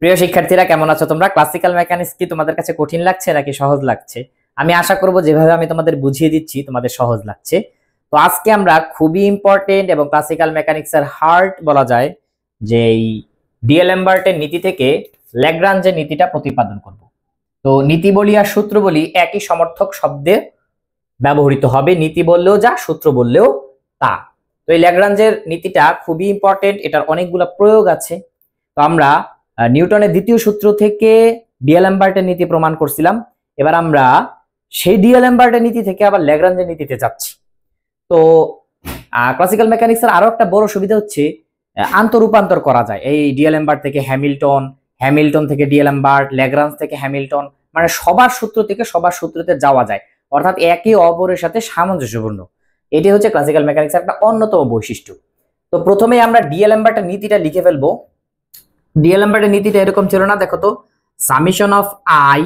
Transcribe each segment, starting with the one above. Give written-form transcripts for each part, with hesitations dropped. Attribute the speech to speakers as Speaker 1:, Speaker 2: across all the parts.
Speaker 1: প্রিয় শিক্ষার্থীরা, কেমন আছো তোমরা? ক্লাসিক্যাল মেকানিক্স কি তোমাদের কাছে কঠিন লাগছে নাকি সহজ লাগছে? আমি আশা করব যেভাবে আমি তোমাদের বুঝিয়ে দিচ্ছি তোমাদের সহজ লাগছে। তো আজকে আমরা খুবই ইম্পর্টেন্ট এবং ক্লাসিক্যাল মেকানিক্সের হার্ট বলা যায় যে এই ডিএলেমবার্টের নীতি থেকে ল্যাগ্রাঞ্জের নীতিটা প্রতিপাদন করব। তো নীতি বলি আর সূত্র বলি একই সমর্থক শব্দে ব্যবহৃত হবে, নীতি বললেও যা, সূত্র বললেও তা। তো এই ল্যাগ্রাঞ্জের নীতিটা খুবই ইম্পর্টেন্ট, এটার অনেকগুলো প্রয়োগ আছে। তো আমরা নিউটনের দ্বিতীয় সূত্র থেকে ডিএলেমবার্টের নীতি প্রমাণ করছিলাম। এবার আমরা সেই ডিএলেমবার্টের নীতি থেকে আবার ল্যাগ্রাঞ্জের নীতিতে যাচ্ছি। তো ক্লাসিক্যাল মেকানিক্সের আরো একটা বড় সুবিধা হচ্ছে আন্তঃরূপান্তর করা যায়। এই ডিএলেমবার্ট থেকে হ্যামিল্টন, হ্যামিল্টন থেকে ডিএলেমবার্ট, ল্যাগ্রাঞ্জ থেকে হ্যামিল্টন, মানে সবার সূত্র থেকে সবার সূত্রতে যাওয়া যায়, অর্থাৎ একে অপরের সাথে সামঞ্জস্যপূর্ণ। এটি হচ্ছে ক্লাসিক্যাল মেকানিক্সের একটা অন্যতম বৈশিষ্ট্য। তো প্রথমেই আমরা ডিএলেমবার্টের নীতিটা লিখে ফেলবো। ডিএলেমবার্টের নীতিটা এরকম ছিল না, দেখো তো, summation of I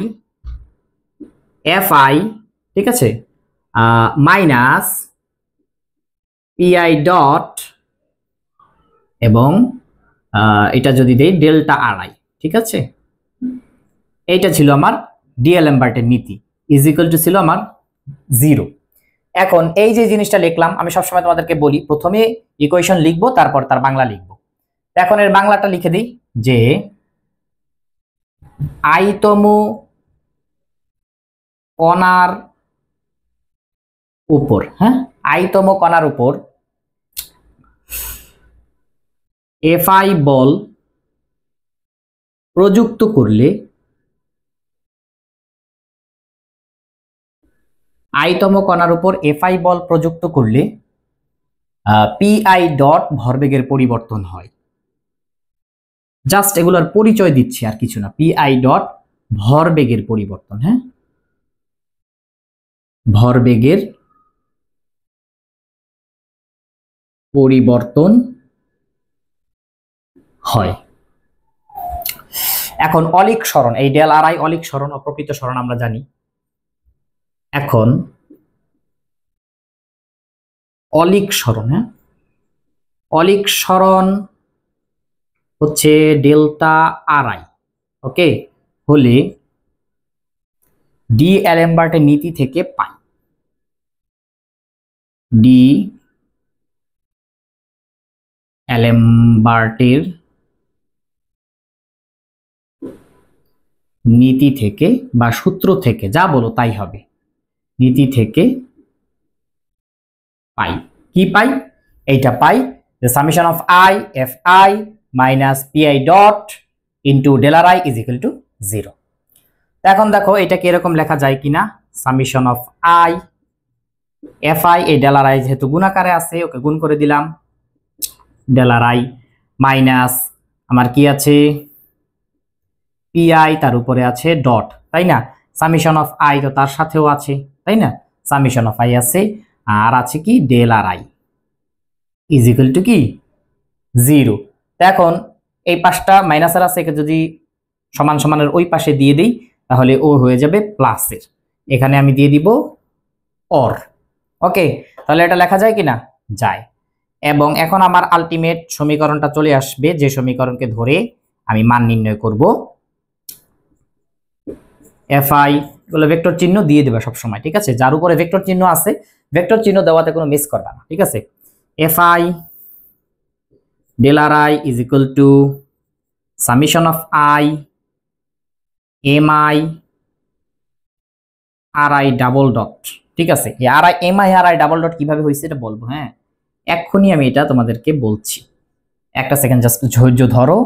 Speaker 1: F I, ঠিক আছে, মাইনাস পিআই ডট এবং এটা যদি দেই ডেল্টা আর আই, ঠিক আছে। এইটা ছিল আমার ডিএলেমবার্টের নীতি, ইজ ইকুয়াল টু ছিল আমার 0। এখন এই যে জিনিসটা লিখলাম, আমি সবসময় তোমাদেরকে বলি প্রথমে ইকুয়েশন লিখবো, তারপর তার বাংলা লিখবো। এখন এর বাংলাটা লিখে দিই যে আইতম কণার উপর, হ্যাঁ, আইতম কণার উপর এফআই বল প্রযুক্ত করলে আইতম কণার উপর এফআই বল প্রযুক্ত করলে পিআই ডট ভরবেগের পরিবর্তন হয়। জাস্ট এগুলোর পরিচয় দিচ্ছি, আর কিছু না। পিআই ডট ভরবেগের পরিবর্তন, হ্যাঁ, ভরবেগের পরিবর্তন হয়। এখন অলিক সরণ, এই ডেল আর আই অলিক সরণ, অপ্রকৃত সরণ আমরা জানি। এখন অলিক সরণ, হ্যাঁ, অলিক সরণ হচ্ছে ডেল্টা আর আই, ওকে, হলে ডিএলেমবার্টের নীতি থেকে পাই। ডিএলেমবার্টের নীতি থেকে বা সূত্র থেকে, যা বলো তাই হবে, নীতি থেকে পাই। কি পাই? এইটা পাই যে summation of I F I minus pi dot into del R I is equal to 0। এখন দেখো এটাকে এরকম লেখা যায় কিনা, summation of I F I, এই ডেল আর আই যেহেতু গুণাকারে আছে, ওকে গুণ করে দিলাম, ডেল আর আই মাইনাস আমার কি আছে পিআই, তার উপরে আছে ডট, তাই না, সামেশন অফ আই তো তার সাথেও আছে, তাই না, সামেশন অফ আই আছে, আর আছে কি del R I is equal to কি 0। এখন এই পাশটা মাইনাসের আছে, একে যদি সমান সমানের ওই পাশে দিয়ে দিই তাহলে ও হয়ে যাবে প্লাসের, এখানে আমি দিয়ে দিব অর, ওকে। তাহলে এটা লেখা যায় কিনা? যায়। এবং এখন আমার আলটিমেট সমীকরণটা চলে আসবে, যে সমীকরণকে ধরে আমি মান নির্ণয় করব। এফ আই গুলো ভেক্টর চিহ্ন দিয়ে দেবে সবসময়, ঠিক আছে, যার উপরে ভেক্টর চিহ্ন আছে ভেক্টর চিহ্ন দেওয়াতে কোনো মিস করবে না, ঠিক আছে। F I del R I is equal to summation of I M I R I double dot, ঠিক আছে। আর I M I R I double dot কিভাবে হয়েছে এটা বলবো, হ্যাঁ, এক্ষুনি আমি এটা তোমাদেরকে বলছি, একটা সেকেন্ড জাস্ট ধৈর্য ধরো।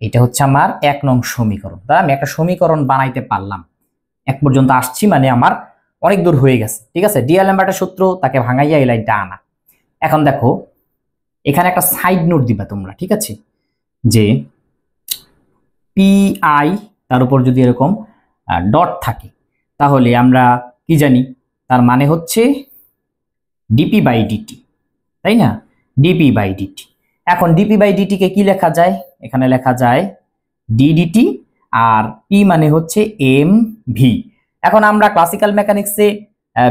Speaker 1: এটা হচ্ছে আমার 1 নং সমীকরণ, তাই আমি একটা সমীকরণ বানাইতে পারলাম, এক পর্যন্ত আসছি, মানে আমার অনেক দূর হয়ে গেছে, ঠিক আছে। ডিএলেমবার্টের সূত্র, তাকে ভাঙাইয়া এই লাইনটা আনা। এখন দেখো এখানে একটা সাইড নোট দিবা তোমরা, ঠিক আছে, যে পিআই তার উপর যদি এরকম ডট থাকে তাহলে আমরা কি জানি, তার মানে হচ্ছে ডিপি বাই ডিটি, তাই না, ডিপি বাই ডিটি। এখন ডিপি বাই ডিটি কে কি লেখা যায়? এখানে লেখা যায় ডিডিটি, আর পি মানে হচ্ছে এম ভি। এখন আমরা ক্লাসিক্যাল মেকানিক্সে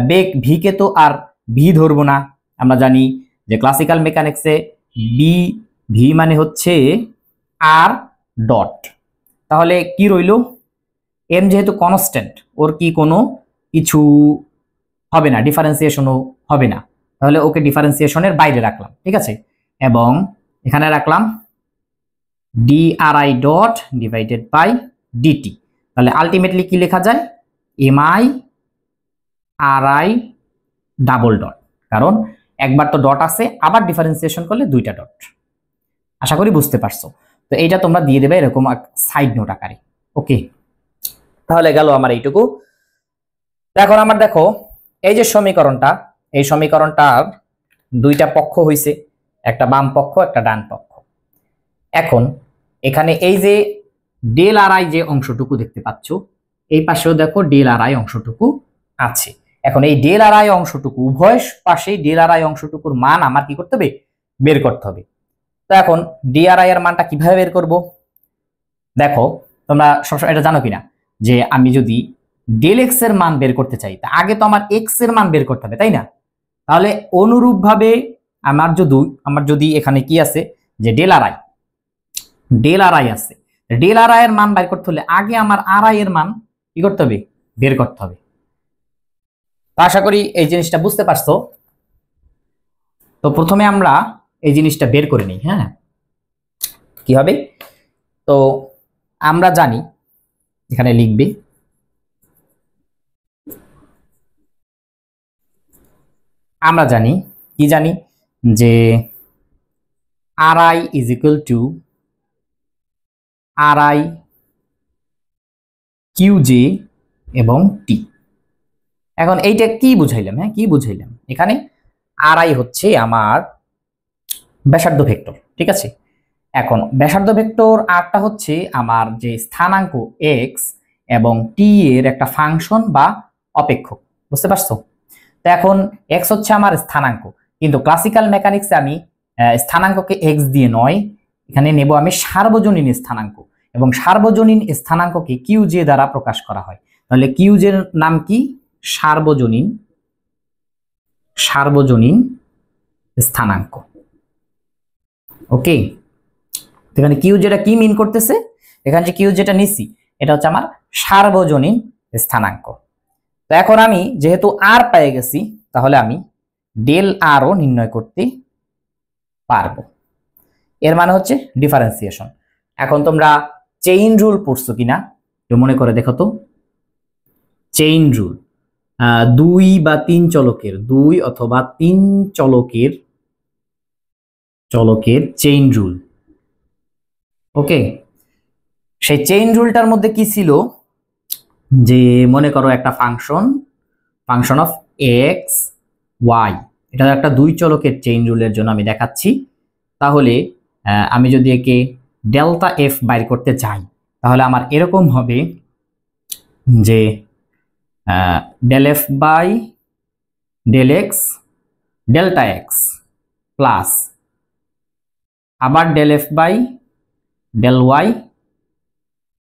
Speaker 1: বেগ ভি কে তো আর ভি ধরবো না, আমরা জানি যে ক্লাসিক্যাল মেকানিক্সে বি ভি মানে হচ্ছে আর ডট, তাহলে কি রইল, এম যেহেতু কনস্ট্যান্ট, ওর কি কোনো কিছু হবে না, ডিফারেন্সিয়েশনও হবে না, তাহলে ওকে ডিফারেন্সিয়েশনের বাইরে রাখলাম, ঠিক আছে। এবং এখানে রাখলাম ডিআরআই ডট ডিভাইডেড বাই ডিটি। তাহলে আলটিমেটলি কি লেখা যায়, এমআই আরআই ডাবল ডট, কারণ একবার তো ডট আছে, আবার ডিফারেন্সিয়েশন করলে দুইটা ডট। আশা করি বুঝতে পারছো। তো এইটা তোমরা দিয়ে দেবে এরকম সাইড নোট আকারে। ওকে, তাহলে গেল আমার এইটুকু। এখন আমার দেখো এই যে সমীকরণটা, এই সমীকরণটার দুইটা পক্ষ হইছে, একটা বাম পক্ষ একটা ডান পক্ষ। এখন এখানে এই যে ডেল আর আই যে অংশটুকু দেখতে পাচ্ছ, এই পাশেও দেখো ডেল আর আই অংশটুকু আছে। এখন এই ডেল আর আই অংশটুকু, উভয় পাশেই ডেল আর আই অংশটুকুর মান আমার কি করতে হবে, বের করতে হবে। তো এখন ডি আর আই এর মানটা কিভাবে বের করব, দেখো তোমরা সবসময় এটা জানো কিনা যে আমি যদি ডেল এক্স এর মান বের করতে চাই, তা আগে তো আমার এক্স এর মান বের করতে হবে, তাই না? তাহলে অনুরূপভাবে আমার যদি এখানে কি আছে যে ডেল আর আই আছে, ডেল আর আই এর মান বের করতে হলে আগে আমার আর আই এর মান কি করতে হবে, বের করতে হবে। তো আশা করি এই জিনিসটা বুঝতে পারছো। তো প্রথমে আমরা এই জিনিসটা বের করে নিই। হ্যাঁ, কি হবে, তো আমরা জানি, এখানে লিখবে আমরা জানি কি জানি যে R I is equal to R I Q J এবং টি। এখন এইটা কি বুঝাইলাম, হ্যাঁ কি বুঝাইলাম, এখানে আর আই হচ্ছে আমার ব্যাসার্ধ ভেক্টর, ঠিক আছে। এখন ব্যাসার্ধ ভেক্টর আরটা হচ্ছে আমার যে স্থানাঙ্ক এক্স এবং টি এর একটা ফাংশন বা অপেক্ষক, বুঝতে পারছো? তো এখন এক্স হচ্ছে আমার স্থানাঙ্ক, কিন্তু ক্লাসিক্যাল মেকানিক্সে আমি স্থানাঙ্ককে এক্স দিয়ে নয়, এখানে নেব আমি সার্বজনীন স্থানাঙ্ক, এবং সার্বজনীন স্থানাঙ্ককে কিউ জে দ্বারা প্রকাশ করা হয়। তাহলে কিউ জের নাম কি, সার্বজনীন স্থানাঙ্ক। ওকে, এখানে কিউ যেটা কি মিন করতেছে, এখানে যে কিউ যেটা নিছি এটা হচ্ছে আমার সার্বজনীন স্থানাঙ্ক। তো এখন আমি যেহেতু আর পেয়ে গেছি, তাহলে আমি ডেল আর ও নির্ণয় করতে পারবো। এর মানে হচ্ছে ডিফারেন্সিয়েশন। এখন তোমরা চেইন রুল পড়ছো কিনা একটু মনে করে দেখো তো। চেইন রুল, দুই বা তিন চলকের, দুই অথবা তিন চলকের চেইন রুল। ওকে, সেই চেইন রুলটার মধ্যে কি ছিল, যে মনে করো একটা ফাংশন অফ এক্স ওয়াই, এটা একটা দুই চলকের চেইন রুলের জন্য আমি দেখাচ্ছি। তাহলে আমি যদি একে ডেল্টা এফ বাইর করতে চাই, তাহলে আমার এরকম হবে যে del F by del X delta X plus আবার del F by del Y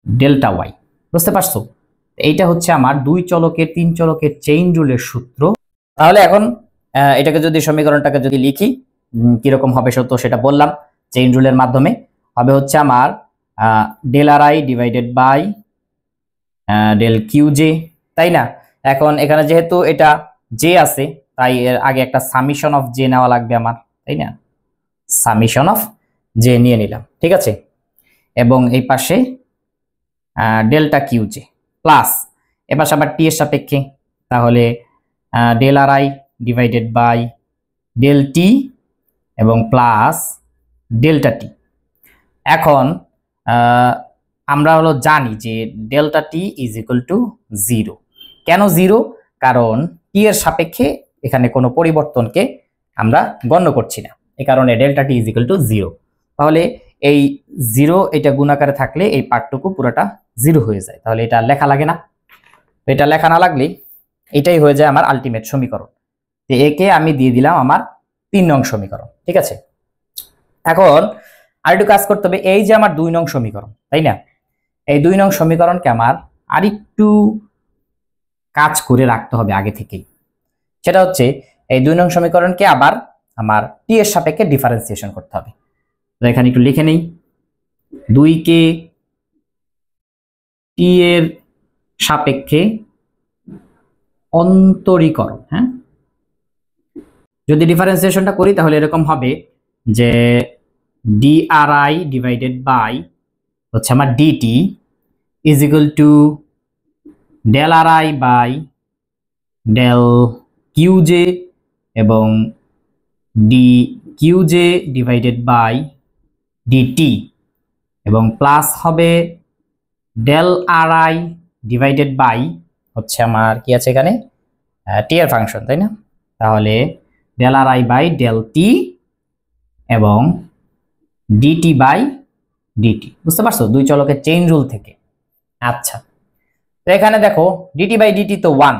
Speaker 1: delta Y. বুঝতে পারছো? এইটা হচ্ছে আমার দুই চলকের তিন চলকের চেইন রুলের সূত্র। তাহলে এখন এটাকে যদি সমীকরণটাকে যদি লিখি কিরকম হবে তো সেটা বললাম। চেইন রুলের মাধ্যমে হবে হচ্ছে আমার del R I divided by del Q J, তাই না? এখন এখানে যেহেতু এটা জে আছে, তাই এর আগে একটা সামিশন অফ জে নেওয়া লাগবে আমার, তাই না? সামিশন অফ জে নিয়ে নিলাম, ঠিক আছে। এবং এই পাশে ডেল্টা কিউ জে প্লাস এপাশে আবার টি এর সাপেক্ষে, তাহলে del R I divided by del T এবং প্লাস ডেল্টা টি। এখন আমরা হলো জানি যে delta T is equal to zero. কেন জিরো? কারণ টি এর সাপেক্ষে এখানে কোনো পরিবর্তনকে আমরা গণ্য করছি না, এই কারণে delta T is equal to zero. তাহলে এই জিরো এটা গুণাকারে থাকলে এই পার্টটুকু পুরোটা জিরো হয়ে যায়, তাহলে এটা লেখা লাগে না। তো এটা লেখা না লাগলেই এটাই হয়ে যায় আমার আলটিমেট সমীকরণ। তো একে আমি দিয়ে দিলাম আমার 3 নং সমীকরণ, ঠিক আছে। এখন আরেকটু কাজ করতে হবে, এই যে আমার 2 নং সমীকরণ, তাই না? এই 2 নং সমীকরণকে আমার আরেকটু কাজ করে রাখতে হবে আগে থেকেই। সেটা হচ্ছে এই 2 নং সমীকরণকে আবার আমার টি এর সাপেক্ষে ডিফারেন্সিয়েশন করতে হবে। তো এখানে একটু লিখে নেই, 2 কে টি এর সাপেক্ষে অন্তরীকরণ। হ্যাঁ, যদি ডিফারেন্সিয়েশনটা করি তাহলে এরকম হবে যে ডিআরআই ডিভাইডেড বাই হচ্ছে আমার DT is equal to del R I by del QJ এবং D QJ divided by DT এবং প্লাস হবে del R I divided by হচ্ছে আমার কি আছে এখানে টি এর ফাংশন, তাই না? তাহলে del R I by del T এবং ডিটি বাই ডিটি। বুঝতে পারছো দুই চলকের চেইন রুল থেকে। আচ্ছা, তো এখানে দেখো ডিটি বাই ডিটি তো 1,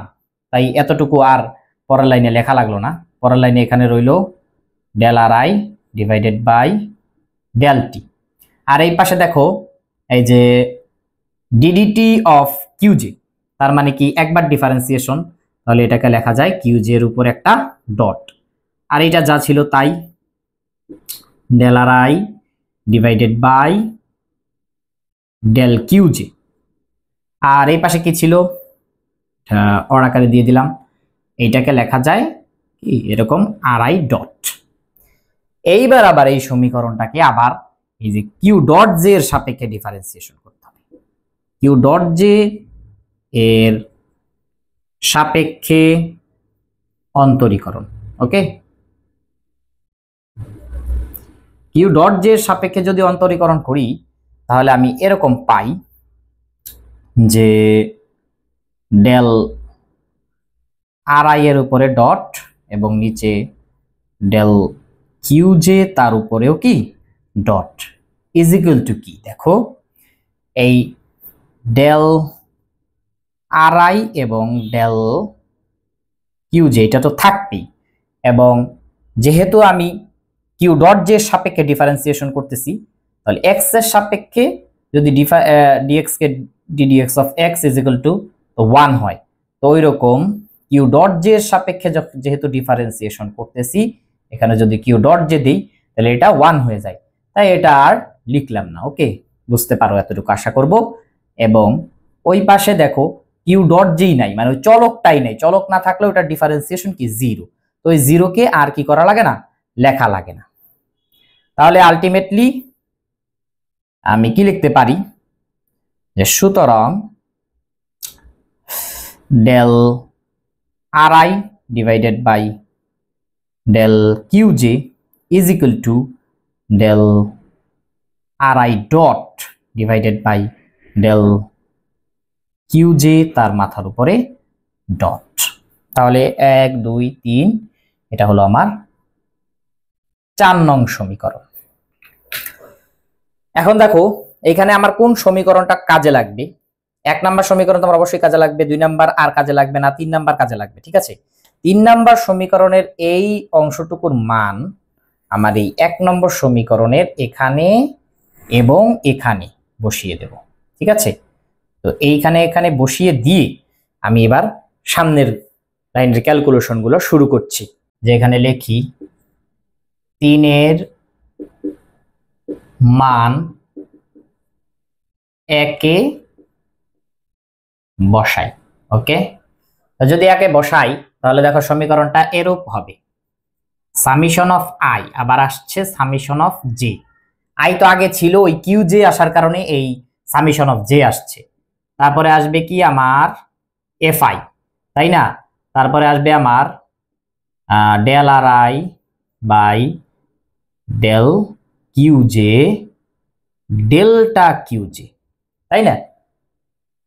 Speaker 1: তাই এতটুকু আর পরের লাইনে লেখা লাগলো না। পরের লাইনে এখানে রইল del R I divided by del T. আর এই পাশে দেখো এই যে ডিডিটি অফ কিউজে, তার মানে কি একবার ডিফারেন্সিয়েশন, তাহলে এটাকে লেখা যায় কিউজে এর উপর একটা ডট। আর এটা যা ছিল তাই, del R I divided by del QJ. আর এই পাশে কি ছিল অর আকারে দিয়ে দিলাম, এইটাকে লেখা যায় কি এরকম আর আই ডট। এইবার আবার এই সমীকরণটাকে আবার এই যে কিউ ডট জে এর সাপেক্ষে ডিফারেন্সিয়েশন করতে হবে। কিউ ডট জে এর সাপেক্ষে অন্তরীকরণ। ওকে, কিউ ডট জে এর সাপেক্ষে যদি অন্তরীকরণ করি তাহলে আমি এরকম পাই যে ডেল আর আই এর উপরে ডট এবং নিচে ডেল কিউজে তার উপরেও কি ডট ইজ ইকুয়াল টু কি, দেখো এই ডেল আর আই এবং ডেল কিউজে এটা তো থাকবেই, এবং যেহেতু আমি কিউ ডট জে এর সাপেক্ষে ডিফারেন্সিয়েশন করতেছি তাহলে এক্স এর সাপেক্ষে যদি ডিএক্স কে DDX of X is equal to 1 হয়, তো ওই রকম কিউ ডট জে এর সাপেক্ষে যেহেতু ডিফারেন্সিয়েশন করতেছি এখানে যদি কিউ ডট জে দিই তাহলে এটা 1 হয়ে যায়, তাই এটা আর লিখলাম না। ওকে, বুঝতে পারো এতটুকু আশা করব। এবং ওই পাশে দেখো কিউ ডট জেই নাই, মানে ওই চলকটাই নাই, চলক না থাকলে ওটা ডিফারেন্সিয়েশন কি 0, তো ওই 0 কে আর কি করা লাগে না, লেখা লাগে না। তাহলে আলটিমেটলি আমি কি লিখতে পারি যে সুতরাং del R I divided by del QJ is equal to del R I dot divided by del QJ তার মাথার উপরে ডট। তাহলে 1 2 3 এটা হলো আমার 4 নং সমীকরণ। এখন দেখো এখানে আমার কোন সমীকরণটা কাজে লাগবে। 1 নাম্বার সমীকরণ তোমার অবশ্যই কাজে লাগবে, 2 নাম্বার আর কাজে লাগবে না, 3 নাম্বার কাজে লাগবে। ঠিক আছে, 3 নাম্বার সমীকরণের এই অংশটুকুর মান আমার এই 1 নম্বর সমীকরণের এখানে এবং এখানে বসিয়ে দেব। ঠিক আছে, তো এইখানে এখানে বসিয়ে দিয়ে আমি এবার সামনের লাইনের ক্যালকুলেশন গুলো শুরু করছি। যে এখানে লিখি 3 এর মান 1 এ বসাই। ওকে, যদি 1 এ বসাই তাহলে দেখো সমীকরণটা এরূপ হবে, সামেশন অফ আই আবার আসছে সামেশন অফ জে। আই তো আগে ছিল, ওই কিউ জে আসার কারণে এই সামেশন অফ জে আসছে। তারপরে আসবে কি আমার এফ আই, তাই না? তারপরে আসবে আমার del R I by del Q J delta Q J, তাই না?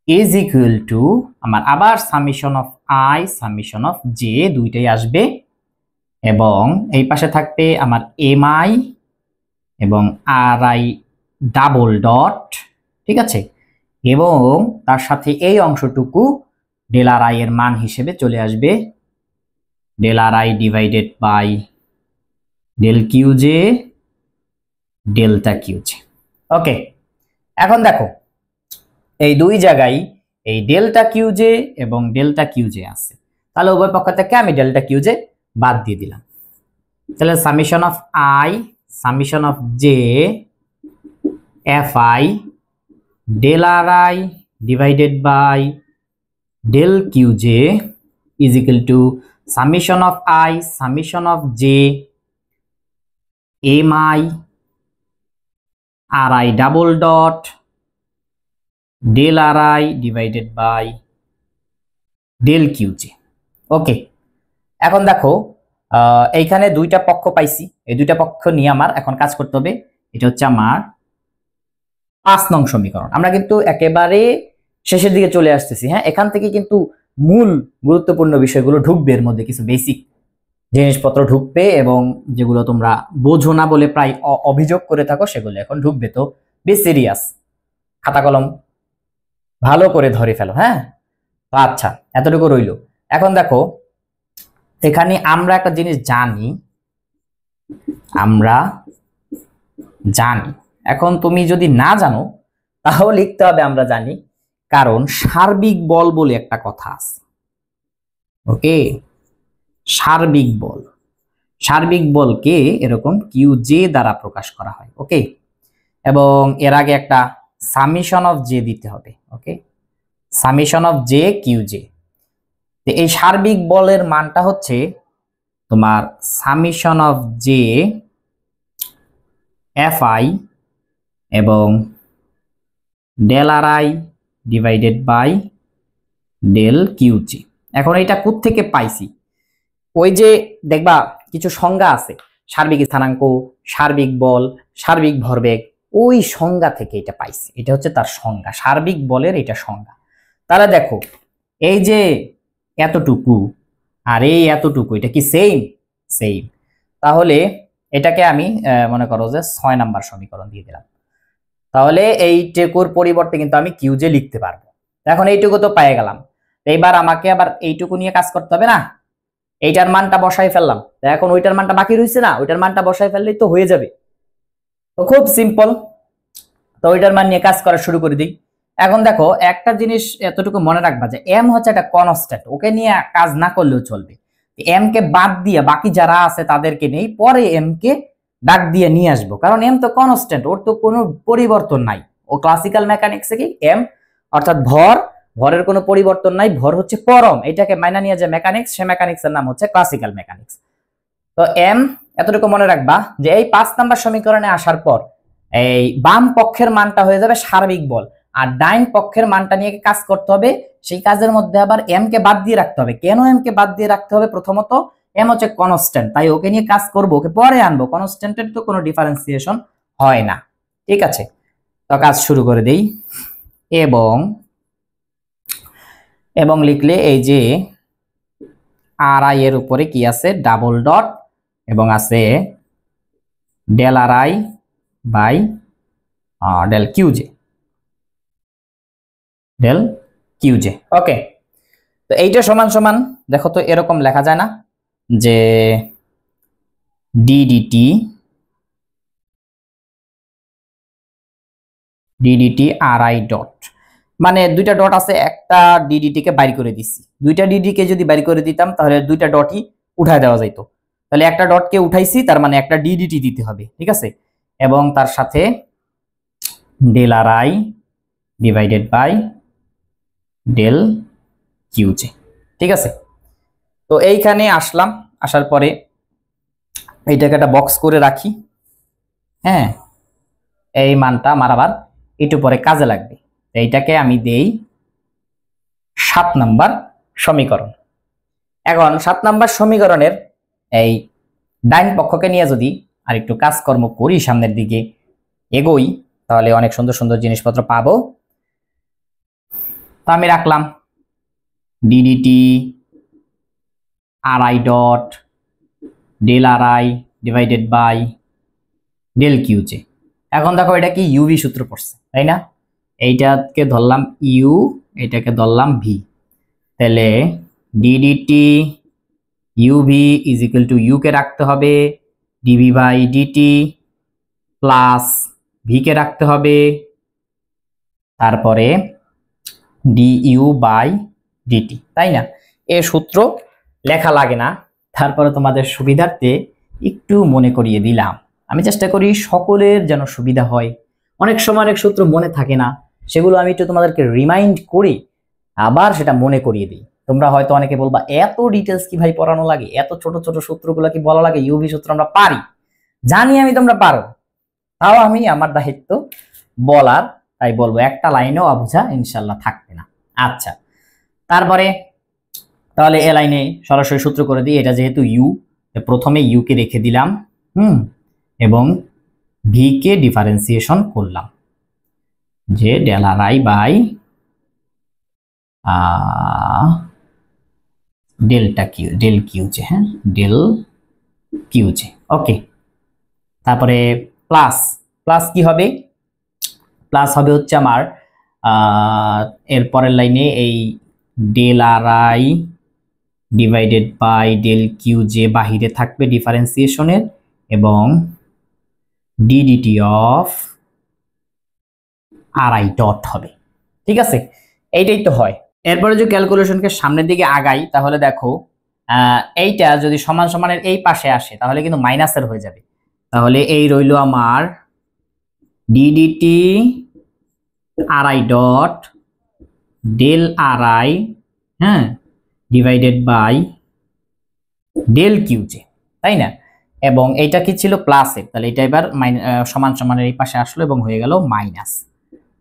Speaker 1: ইজ ইকুয়াল টু আমার আবার summation of I summation of J দুইটাই আসবে, এবং এই পাশে থাকবে আমার এম আই এবং আর আই ডাবল ডট। ঠিক আছে, এবং তার সাথে এই অংশটুকু ডেল আর আই এর মান হিসেবে চলে আসবে del R I divided by del Q J delta Q J. Okay, এখন দেখো এই দুই জায়গায় এই ডেল্টা কিউ জে এবং ডেল্টা কিউ জে আছে, তাহলে উভয় পক্ষ থেকে আমি ডেল্টা কিউ জে বাদ দিয়ে দিলাম। তাহলে summation of I summation of J F I del R I divided by del Q J is equal to summation of I summation of J M I R I double dot del R I divided by del Q J. Okay, এখন দেখো এইখানে দুইটা পক্ষ পাইছি, এই দুইটা পক্ষ নিয়ে আমার এখন কাজ করতে হবে। এটা হচ্ছে আমার 5 নং সমীকরণ। আমরা কিন্তু একেবারে শেষের দিকে চলে আসতেছি। হ্যাঁ, এখান থেকে কিন্তু মূল গুরুত্বপূর্ণ বিষয়গুলো ঢুকবে, এর মধ্যে কিছু বেসিক জিনিসপত্র ঢুকবে এবং যেগুলো তোমরা বোঝো না বলে প্রায় অভিযোগ করে থাকো সেগুলো এখন ঢুকবে। তো বি সিরিয়াস, খাতা কলম ভালো করে ধরে ফেলো। হ্যাঁ, আচ্ছা, এতটুকু রইল। এখন দেখো এখানে আমরা একটা জিনিস জানি, এখন তুমি যদি না জানো তাহলে লিখতে হবে আমরা জানি, কারণ সার্বিক বল বলে একটা কথা আছে। ওকে, সার্বিক বলকে এরকম কিউ জে দ্বারা প্রকাশ করা হয়। ওকে, এবং এর আগে একটা সামেশন অফ জে দিতে হবে। Okay, summation of J Q J. এই সার্বিক বলের মানটা হচ্ছে তোমার summation of J F I এবং del R I divided by del Q J. এখন এটা কোত্থেকে পাইছি? ওই যে দেখবা কিছু সংজ্ঞা আছে, সার্বিক স্থানাঙ্ক, সার্বিক বল, সার্বিক ভরবেগ, ওই সংজ্ঞা থেকে এটা পাইছি। এটা হচ্ছে তার সংজ্ঞা, সার্বিক বলের এটা সংজ্ঞা। তাহলে দেখো এই যে এতটুকু আর এই এতটুকু, এটা কি সেম? তাহলে এটাকে আমি মনে করো যে 6 নাম্বার সমীকরণ দিয়ে দিলাম। তাহলে এইটুকুর পরিবর্তে কিন্তু আমি কিউ জে লিখতে পারবো। এখন এইটুকু তো পেয়ে গেলাম, এইবার আমাকে আবার এইটুকু নিয়ে কাজ করতে হবে না? এইটার মানটা বসাই ফেললাম, এখন ওইটার মানটা বাকি রয়েছে না, ওইটার মানটা বসাই ফেললেই তো হয়ে যাবে। তো খুব সিম্পল, তো ওইটার মান নিয়ে কাজ করা শুরু করে দিই। এখন দেখো একটা জিনিস এতটুকু মনে রাখবা যে এম হচ্ছে একটা কনস্ট্যান্ট, ওকে নিয়ে কাজ না করলেও চলবে। এম কে বাদ দিয়ে বাকি যারা আছে তাদেরকে নেই, পরে এম কে ডাক দিয়ে নিয়ে আসবো, কারণ এম তো কনস্ট্যান্ট, ওর তো কোনো পরিবর্তন নাই। ও ক্লাসিক্যাল মেকানিক্সে কি এম অর্থাৎ ভরের কোনো পরিবর্তন নাই, ভর হচ্ছে পরম, এটাকে মাইনা নিয়ে যে মেকানিক্স, সে মেকানিক্সের নাম হচ্ছে ক্লাসিক্যাল মেকানিক্স। তো এম এতটুকু মনে রাখবা যে এই 5 নাম্বার সমীকরণে আসার পর এই বাম পক্ষের মানটা হয়ে যাবে সার্বিক বল, আর ডাইন পক্ষের মানটা নিয়ে কাজ করতে হবে। সেই কাজের মধ্যে আবার এম কে বাদ দিয়ে রাখতে হবে। কেন এম কে বাদ দিয়ে রাখতে হবে? প্রথমত এম হচ্ছে কনস্ট্যান্ট, তাই ওকে নিয়ে কাজ করব, ওকে পরে আনবো। কনস্ট্যান্টের তো কোনো ডিফারেন্সিয়েশন হয় না। ঠিক আছে, তো কাজ শুরু করে দেই। এবং লিখলে এই যে আর আই এর উপরে কি আছে? ডাবল ডট, এবং আছে del R I by del Q J. Okay, তো এইটা সমান সমান দেখো তো এরকম লেখা যায় না যে ডিডিটি আর আই ডট, মানে দুইটা ডট আছে, একটা ডিডিটি কে বাইর করে দিচ্ছি। দুইটা ডিডি কে যদি বাইর করে দিতাম তাহলে দুইটা ডটই উঠায় দেওয়া যাইতো, তাহলে একটা ডটকে উঠাইছি, তার মানে একটা ডিডিটি দিতে হবে। ঠিক আছে, এবং তার সাথে del R I divided by del Q J. ঠিক আছে, তো এইখানে আসলাম, আসার পরে এইটাকে একটা বক্স করে রাখি। হ্যাঁ, এই মানটা আমার আবার একটু পরে কাজে লাগবে। এইটাকে আমি দেই 7 নাম্বার সমীকরণ। এখন 7 নাম্বার সমীকরণের এই ডাইন পক্ষকে নিয়ে যদি আর একটু কাজকর্ম করি, সামনের দিকে এগোই, তাহলে অনেক সুন্দর সুন্দর জিনিসপত্র পাবো। তো আমি রাখলাম DDT R I dot del R I divided by del Q J. এখন দেখো এটা কি ইউভি সূত্র পড়ছে, তাই না? এইটাকে ধরলাম ইউ, এটাকে ধরলাম ভি, তাহলে DDT UV is equal to U কে রাখতে হবে DV by DT plus V কে রাখতে হবে, তারপরে ডিইউ বাই ডিটি, তাই না? এ সূত্র লেখা লাগে না, তারপরে তোমাদের সুবিধার্থে একটু মনে করিয়ে দিলাম। আমি চেষ্টা করি সকলের যেন সুবিধা হয়। অনেক সময় অনেক সূত্র মনে থাকে না, সেগুলো আমি একটু তোমাদেরকে রিমাইন্ড করি, আবার সেটা মনে করিয়ে দিই। তোমরা হয়তো অনেকে বলবা এত ডিটেলস কি ভাই পড়ানো লাগে, এত ছোট ছোট সূত্রগুলো কি বলা লাগে? ইউভি সূত্র আমরা পারি, জানি আমি, তোমরা পারো, তাও আমি আমার দায়িত্ব বলার, তাই বলবো, একটা লাইনেও অবুঝা ইনশাল্লাহ থাকবে না। আচ্ছা, তারপরে তাহলে এ লাইনে সরাসরি সূত্র করে দিই। এটা যেহেতু ইউ, প্রথমে ইউ কে রেখে দিলাম, এবং ভি কে ডিফারেন্সিয়েশন করলাম, যে del R I by delta Q, del QJ, হ্যাঁ ডেল কিউজে। ওকে, তারপরে প্লাস, প্লাস কি হবে? প্লাস হবে হচ্ছে আমার এর পরের লাইনে এই del R I divided by del Q যে বাহিরে থাকবে ডিফারেন্সিয়েশনের, এবং DDT of R I dot হবে। ঠিক আছে, এইটাই তো হয়। এরপরে যদি ক্যালকুলেশনকে সামনের দিকে আগাই, তাহলে দেখো এইটা যদি সমান সমানের এই পাশে আসে তাহলে কিন্তু মাইনাসের হয়ে যাবে। তাহলে এই রইল আমার DDT R I dot del R I, হ্যাঁ, ডিভাইডেড বাই ডেল কিউজে, তাই না? এবং এইটা কি ছিল প্লাসের, তাহলে এটা এবার সমান সমানের এই পাশে আসলো এবং হয়ে গেল মাইনাস।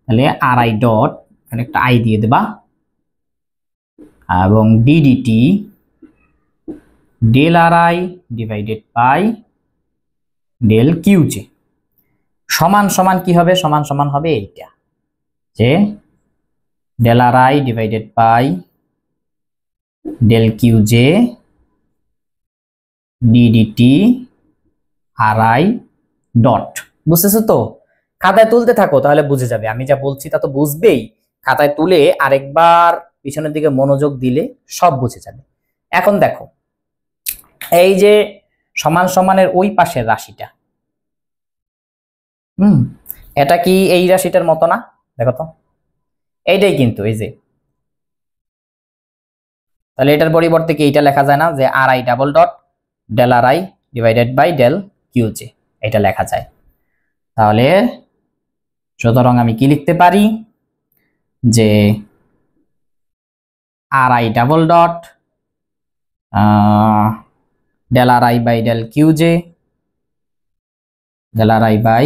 Speaker 1: তাহলে আর আই ডট, এখানে একটা আই দিয়ে দেবা, এবং DDT del R I divided by del QJ সমান সমান কি হবে? সমান সমান হবে এইটা, যে del R I divided by del QJ DDT R I dot. বুঝতেছো তো? খাতায় তুলতে থাকো, তাহলে বুঝে যাবে। আমি যা বলছি তা তো বুঝবেই, খাতায় তুলে আরেকবার পিছনের দিকে মনোযোগ দিলে সব বুঝে যাবে। এখন দেখো, এই যে সমান সমানের ওই পাশের রাশিটা, এটা কি এই রাশিটার মতো না? দেখো তো, এইটাই কিন্তু, এই যে, তাহলে এটার পরিবর্তে কি এইটা লেখা যায় না, যে R I double dot del R I divided by del QJ, এটা লেখা যায়। তাহলে সুতরাং আমি কি লিখতে পারি, যে R I double dot del R I by del QJ, del R I by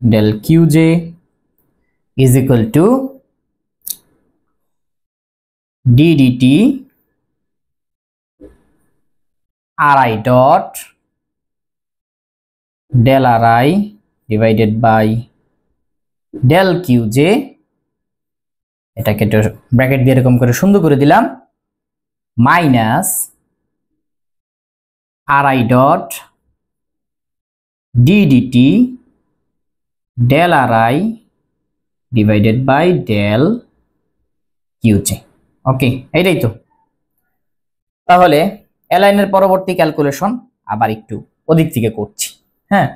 Speaker 1: del QJ is equal to DDT R I dot del R I divided by del QJ, এটাকে একটু ব্র্যাকেট দিয়ে এরকম করে সুন্দর করে দিলাম, minus R I dot DDT del R I divided by del QJ. Okay, এইটাই তো। তাহলে এলাইনের পরবর্তী ক্যালকুলেশন আবার একটু ওদিক থেকে করছি, হ্যাঁ,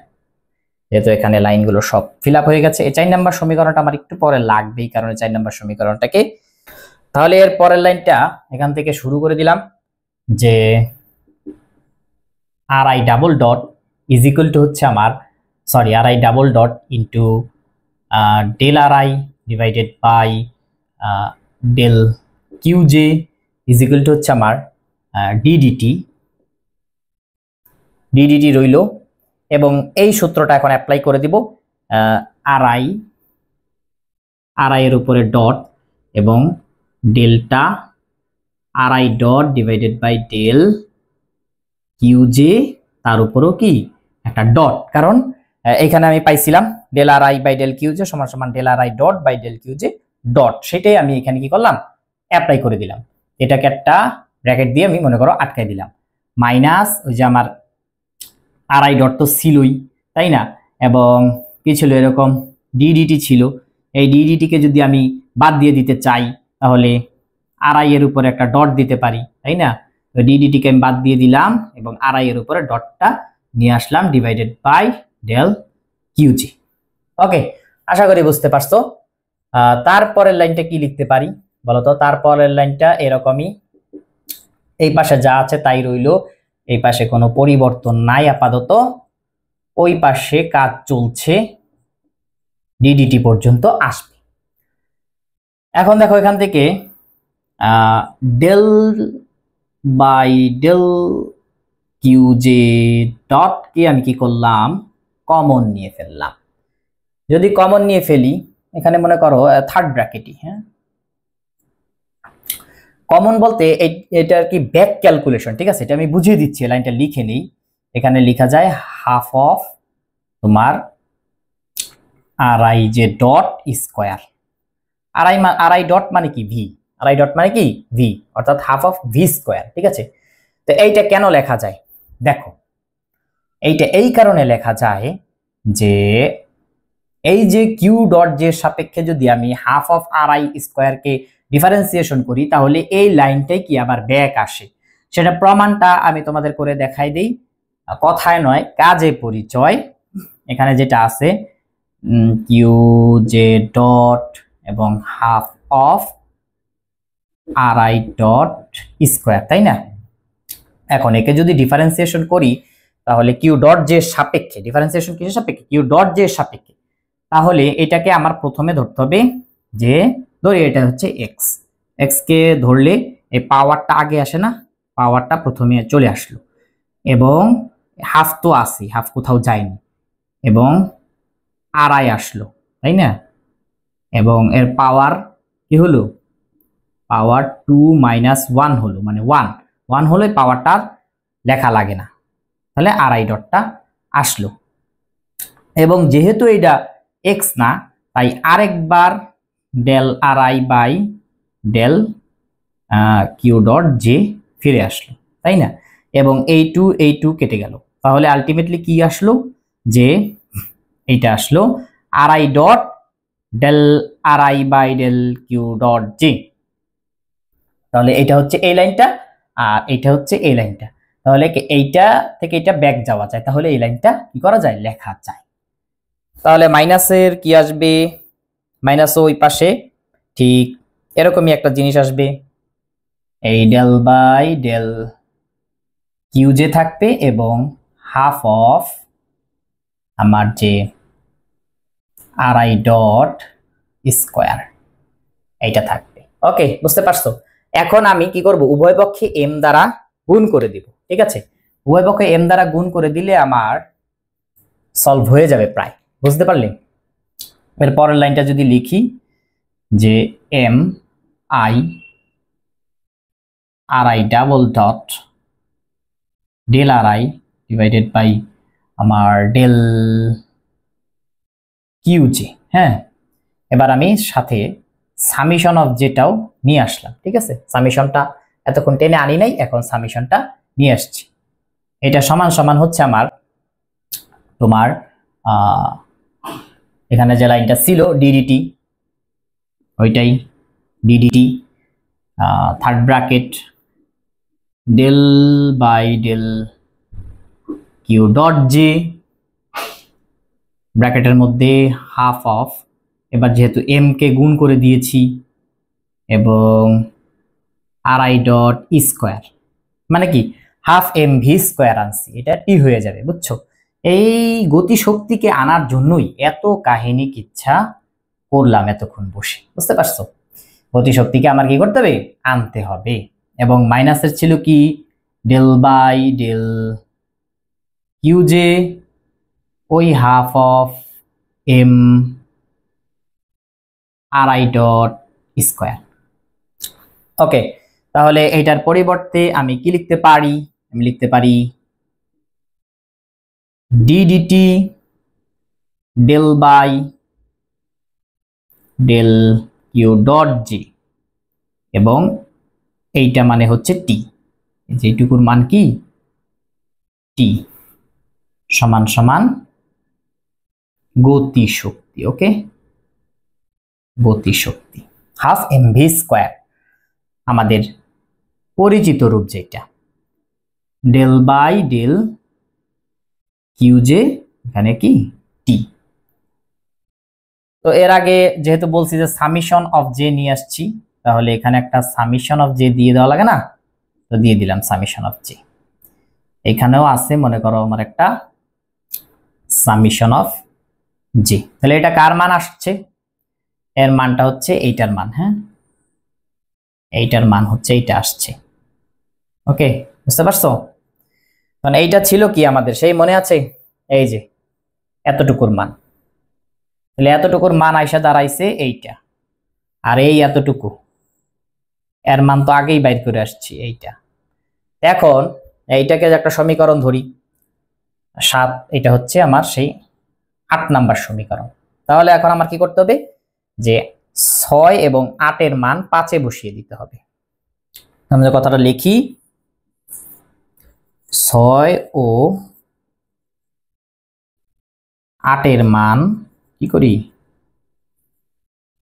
Speaker 1: যেহেতু এখানে লাইনগুলো সব ফিল আপ হয়ে গেছে। এই 4 নাম্বার সমীকরণটা আমার একটু পরে লাগবেই, কারণ 4 নাম্বার সমীকরণটাকে, তাহলে এর পরের লাইনটা এখান থেকে শুরু করে দিলাম, যে R I double dot is equal to হচ্ছে আমার, sorry, R I double dot into del R I divided by del QJ is equal to হচ্ছে আমার ডিডিটি, ডিডিটি রইল, এবং এই সূত্রটা এখন অ্যাপ্লাই করে দিব আর আই এর উপরে ডট, এবং delta R I dot divided by del QJ, তার উপরও কি একটা ডট, কারণ এখানে আমি পাইছিলাম del R I by del QJ সমান সমান del R I dot by del QJ dot, সেটাই আমি এখানে কি করলাম, অ্যাপ্লাই করে দিলাম। এটাকে একটা ব্র্যাকেট দিয়ে আমি মনে করো আটকাই দিলাম, মাইনাস ওই যে আমার আর আই ডট তো ছিলই, তাই না, এবং কি ছিল, এরকম ডিডিটি ছিল, এই ডিডিটিকে যদি আমি বাদ দিয়ে দিতে চাই তাহলে আর আই এর উপরে একটা ডট দিতে পারি, তাই না, ডিডিটিকে আমি বাদ দিয়ে দিলাম এবং আর আই এর উপরে ডটটা নিয়ে আসলাম ডিভাইডেড বাই ডেল কিউজি। ওকে, আশা করি বুঝতে পারছো। তারপরের লাইনটা কি লিখতে পারি বলতো? তারপরের লাইনটা এরকমই, এই পাশে যা আছে তাই রইল, এই পাশে কোনো পরিবর্তন নাই আপাতত, ওই পাশে কাজ চলছে, ডিডিটি পর্যন্ত আসবে। এখন দেখো এখান থেকে del by del Q J dot কে আমি কি করলাম, কমন নিয়ে ফেললাম। যদি কমন নিয়ে ফেলি এখানে মনে করো থার্ড ব্র্যাকেটই, হ্যাঁ কমন বলতে এটা আর কি ব্যাক ক্যালকুলেশন, ঠিক আছে, এটা আমি বুঝিয়ে দিচ্ছি, লাইনটা লিখে নিই। এখানে লেখা যায় হাফ অফ তোমার আরআই যে ডট স্কোয়ার, আরআই ডট মানে কি ভি, আরআই ডট মানে কি ভি, অর্থাৎ হাফ অফ ভি স্কোয়ার, ঠিক আছে। তো এইটা কেন লেখা যায় দেখো, এইটা এই কারণে লেখা যায় যে এই যে কিউ ডট যে সাপেক্ষে যদি আমি হাফ অফ আরআই স্কোয়ারকে ডিফারেন্সিয়েশন করি তাহলে এই লাইনটাই কি আবার ব্যাক আসে, সেটা প্রমাণটা আমি তোমাদের করে দেখাই দিই, কথায় নয় কাজে পরিচয়। এখানে যেটা আছে কিউ জে ডট এবং half of RI dot square, তাই না। এখন একে যদি ডিফারেন্সিয়েশন করি তাহলে কিউ ডট যে সাপেক্ষে, ডিফারেন্সিয়েশন কিসের সাপেক্ষে, কিউ ডট যে সাপেক্ষে, তাহলে এটাকে আমার প্রথমে ধরতে হবে যে ধরি এটা হচ্ছে এক্স, এক্স কে ধরলে এই পাওয়ারটা আগে আসে না, পাওয়ারটা প্রথমে চলে আসলো এবং হাফ তো আসি, হাফ কোথাও যায়নি এবং আড়াই আসলো, তাই না, এবং এর পাওয়ার কি হলো, পাওয়ার 2 - 1 হলো, মানে 1 হলে পাওয়ারটা লেখা লাগে না, তাহলে আড়াই ডটটা আসলো। এবং যেহেতু এটা এক্স না তাই আরেকবার del RI by del Q dot J ফিরে আসলো, তাই না, এবং এই টু কেটে গেল, তাহলে আলটিমেটলি কি আসলো যে এইটা আসলো RI dot del RI by del Q dot J. তাহলে এটা হচ্ছে এই লাইনটা আর এটা হচ্ছে এই লাইনটা, তাহলে এইটা থেকে এটা ব্যাক যাওয়া যায়, তাহলে এই লাইনটা কি করা যায়, লেখা যায়। তাহলে মাইনাসের কি আসবে, মাইনাস ওই পাশে ঠিক এরকমই একটা জিনিস আসবে, এই del by del Q J থাকবে এবং হাফ অফ আমার যে আরআই ডট স্কোয়ার এইটা থাকবে। ওকে, বুঝতে পারছো। এখন আমি কি করব, উভয় পক্ষে এম দ্বারা গুণ করে দিব, ঠিক আছে, উভয় পক্ষে এম দ্বারা গুণ করে দিলে আমার সলভ হয়ে যাবে প্রায়, বুঝতে পারলে। এর পরের লাইনটা যদি লিখি যে M I RI double dot del RI divided by আমার ডেল কিউ জে, হ্যাঁ এবার আমি সাথে সামিশন অফ জেটাও নিয়ে আসলাম, ঠিক আছে, সামিশনটা এতক্ষণ টেনে আনি নাই, এখন সামিশনটা নিয়ে আসছি। এটা সমান সমান হচ্ছে আমার তোমার এখানে যে লাইনটা ছিল ডিডিটি, ওইটাই DDT third bracket del by del Q dot J ব্র্যাকেটের মধ্যে হাফ অফ, এবার যেহেতু এম কে গুণ করে দিয়েছি এবং আরআই ডট স্কোয়ার মানে কি হাফ এম ভি স্কোয়ার আনছি, এটা টি হয়ে যাবে, বুঝছো। এই গতিশক্তিকে আনার জন্যই এত কাহিনী কিচ্ছা করলাম এতক্ষণ বসে, বুঝতে পারছো, গতিশক্তিকে আমার কি করতে হবে, আনতে হবে। এবং মাইনাসের ছিল কি del by del Q J ওই half of M RI dot square. Okay, তাহলে এইটার পরিবর্তে আমি কি লিখতে পারি, আমি লিখতে পারি DDT del by del Q dot G এবং এইটা মানে হচ্ছে টি, যেটুকুর মান কি টি সমান সমান গতিশক্তি। ওকে, গতিশক্তি হাফ এম ভি স্কোয়ার, আমাদের পরিচিত রূপ যেটা del by del Q J এখানে কি টি। তো এর আগে যেহেতু বলছি যে সামিশন অফ জে নিয়ে আসছি, তাহলে এখানে একটা সামিশন অফ জে দিয়ে দেওয়া লাগে না, তো দিয়ে দিলাম সামিশন অফ জে। এখানেও আছে মনে করো আমার একটা সামিশন অফ জি, তাহলে এটা কার মান আসছে? এর মানটা হচ্ছে এইটার মান। হ্যাঁ, এইটার মান হচ্ছে এইটা আসছে। ওকে, বুঝতে পারছো? মানে এইটা ছিল কি আমাদের, সেই মনে আছে? এই যে এতটুকুর মান, তাহলে এতটুকুর মান আইসা দাঁড়াইছে এইটা, আর এই এতটুকু এর মান তো আগেই বাইর করে আসছি এইটা। এখন এইটাকে একটা সমীকরণ ধরি 7, এটা হচ্ছে আমার সেই 8 নাম্বার সমীকরণ। তাহলে এখন আমার কি করতে হবে, যে 6 এবং 8 এর মান 5-এ বসিয়ে দিতে হবে। আমরা কথাটা লিখি, 6 ও 8 এর মান কি করি,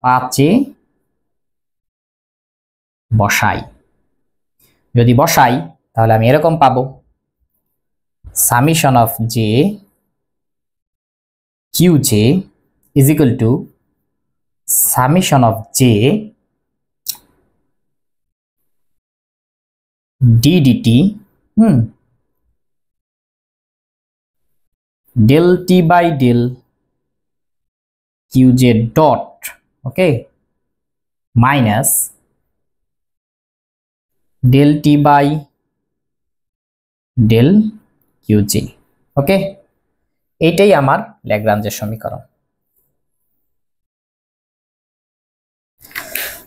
Speaker 1: 5-এ বসাই। যদি বসাই তাহলে আমি এরকম পাবো, summation of J Q J is equal to summation of J D DT del T by del Q J dot, okay, minus del T by del Q J. Okay, এইটাই আমার ল্যাগ্রাঞ্জের সমীকরণ।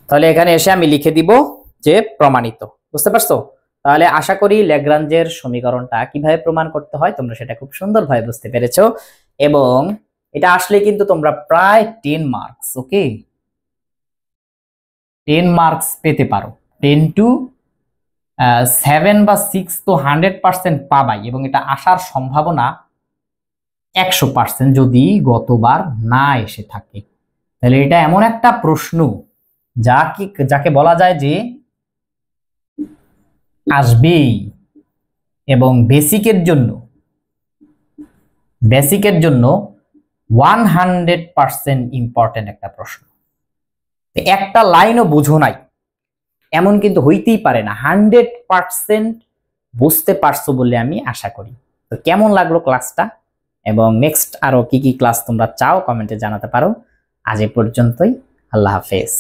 Speaker 1: তাহলে এখানে এসে আমি লিখে দিব যে প্রমাণিত। বুঝতে পারছো? তাহলে আশা করি ল্যাগ্রাঞ্জের সমীকরণটা কিভাবে প্রমাণ করতে হয় তোমরা সেটা খুব সুন্দরভাবে বুঝতে পেরেছো, এবং এটা আসলে কিন্তু তোমরা প্রায় 10 মার্কস, ওকে, 10 মার্কস পেতে পারো। 10 to 7 বা 6 তো 100% পাবাই, এবং এটা আসার সম্ভাবনা 100% যদি গতবার না এসে থাকে। তাহলে এটা এমন একটা প্রশ্ন যাকে বলা যায় যে আসবেই, এবং বেসিকের জন্য 100% ইম্পর্টেন্ট একটা প্রশ্ন। একটা লাইনও বুঝো নাই এমন কিন্তু হইতেই পারে না, 100% বুঝতে পারছো বলে আমি আশা করি। তো কেমন লাগলো ক্লাসটা, এবং নেক্সট আরো কি কি ক্লাস তোমরা চাও কমেন্টে জানাতে পারো। আজ এ পর্যন্তই, আল্লাহ হাফেজ।